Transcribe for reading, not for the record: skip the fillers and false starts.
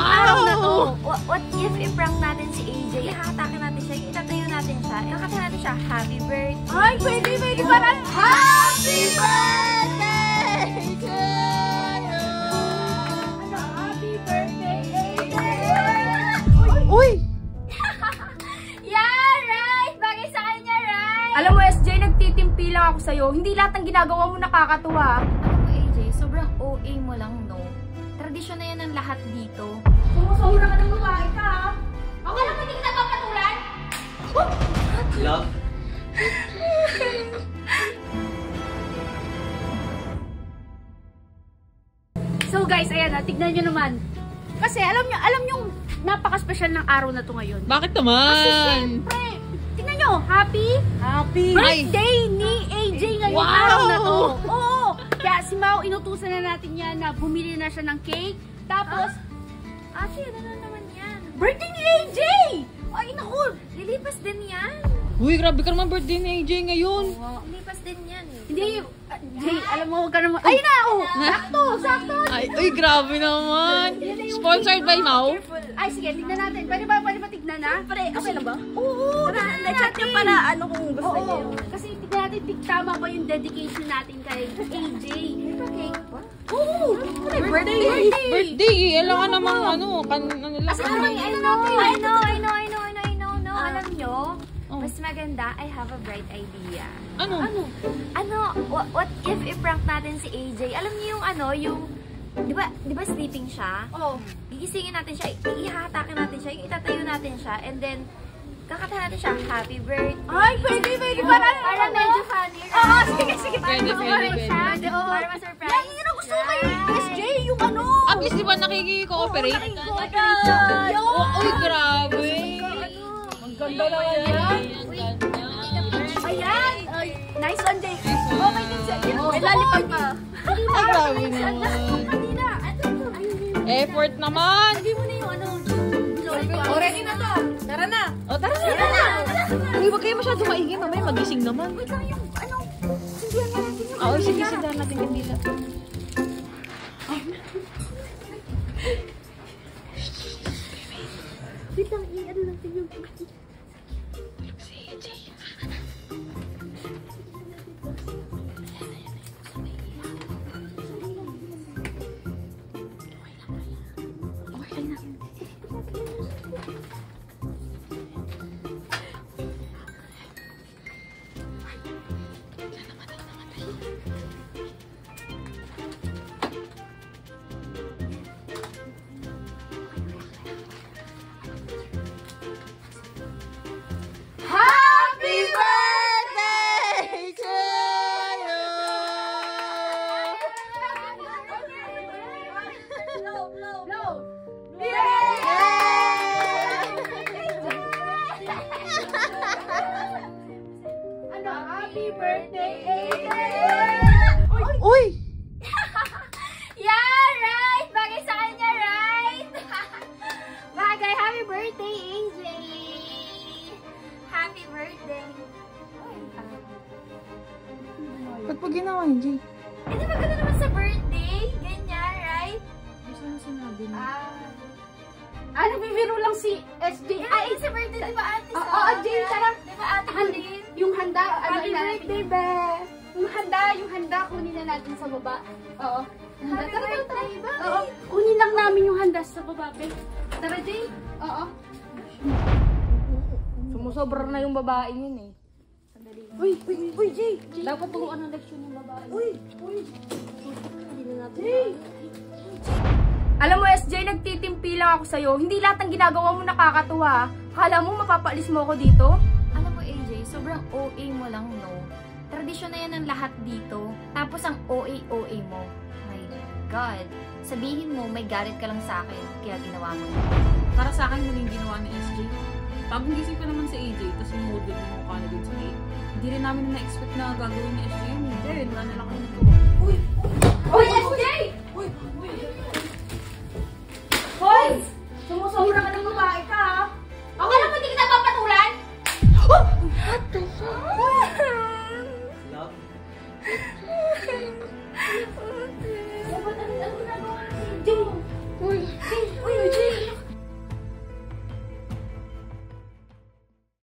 araw na to. What if i-prank natin si AJ? Ihatakin natin siya, itatayo natin siya, ikakanta natin siya, happy birthday! Ay, pwede parang happy birthday to you! Ano, happy birthday, AJ! Uy! Yeah, right! Bagay sa kanya, right? Alam mo, SJ, nagtitimpi lang ako sa'yo. Hindi lahat ng ginagawa mo nakakatuwa. Alam mo, AJ, sobrang OA mo lang, no? Tradisyon na yan ng lahat dito. Sumusobra ka ng babae ka, ha? Ako lang hindi kita papatulan! Love? So guys, ayan na, tignan nyo naman. Kasi alam nyo, napaka-special ng araw na to ngayon. Bakit Kasi naman? syempre, tignan nyo, happy birthday ni AJ ngayong Wow! araw na to. Oo, kaya si Mau, inutusan na natin yan na bumili na siya ng cake. Tapos, Ate, ano na naman yan? birthday ni AJ! Ay, naku! Lilipas din yan. Uy, grabe ka naman birthday ni AJ ngayon. Lilipas din yan eh. Hindi, Jay, alam mo, huwag ka naman. Ayun na, oh! Sakto! Ay, uy, grabe naman. Sponsored by Mau. Ay, sige, tignan natin. Pwede ba tignan na? Okay lang ba? Oo, tignan Na-chat natin. nyo para ano kung gusto Oo, nyo. kasi tignan natin, tama ba yung dedication natin kay AJ? May pa-cake ba? Oo! Birthday! Birthday, alam ka namang ano lang. Kasi ano, I know. Alam nyo, mas maganda, I have a bright idea. Ano? What if i-prank natin si AJ? Alam niyo yung ano, di ba sleeping siya? Oo. Gigisingin natin siya, ihatakin natin siya, itatayo natin siya, and then, kakanta natin siya, happy birthday. Ay, pwede parang. Para medyo funny, right? Oo, sige. Pwede. Para ma-surprise. Yan yung gusto ko kay SJ, yung ano. At least di ba nakiki-cooperate? Yo! Uy, grabe. Ang ganda naman yan. Ayan! Ay, nice one, Jay. Okay din siya. May lalipag pa. Ay, grabe naman. Kanina. Effort naman. Hindi mo na yung ano. Ready na to. Tara na. O, tara na. Uy, wag kayo masyado maingay. Mamaya magising naman. Wait lang yung ano. Sindihan na natin yung Oo, sige, sindahan natin kandila. Wait lang, i-ano natin yung Happy birthday to you! Blow! Ano? Happy birthday, AJ! Uy! Yeah, right! Bagay sa kanya, right? Bagay, happy birthday, AJ! Happy birthday! Ba't pa ginawa yun, Jay? Eh, di ba gano'n naman sa birthday? Ganyan, right? Saan sinabi mo? Nagbibiro lang si SJ. Ay, sa birthday, di ba ate sa? Oo, Jay, tara. Di ba ate Colleen? Yung handa, Happy birthday, Be! yung handa, kunin na natin sa baba. Oo. Happy birthday, Be! Oo. Kunin lang namin yung handa sa baba, Be. Tara, Jay. Oo. Sumusobra na yung babae yun eh. Uy, Jay. Dapat turuan ng leksyon yung babae. Jay. Alam mo, SJ, nagtitimpi lang ako sa'yo. Hindi lahat ng ginagawa mo nakakatuwa. Kala mo mapapaalis mo ako dito? Alam mo, AJ, sobrang OA mo lang, no? Tradisyon na yan ng lahat dito. Tapos ang OA mo. My God. Sabihin mo, may galit ka lang sa akin, kaya ginawa mo yun. Para sa akin, muli yung ginawa ni SJ. Bagong gising pa naman si AJ, tapos yung yung mukha na din sa cake. Hindi rin namin na-expect na gagawin ni SJ yun. Wala na lang kami nagawa. Uy, SJ!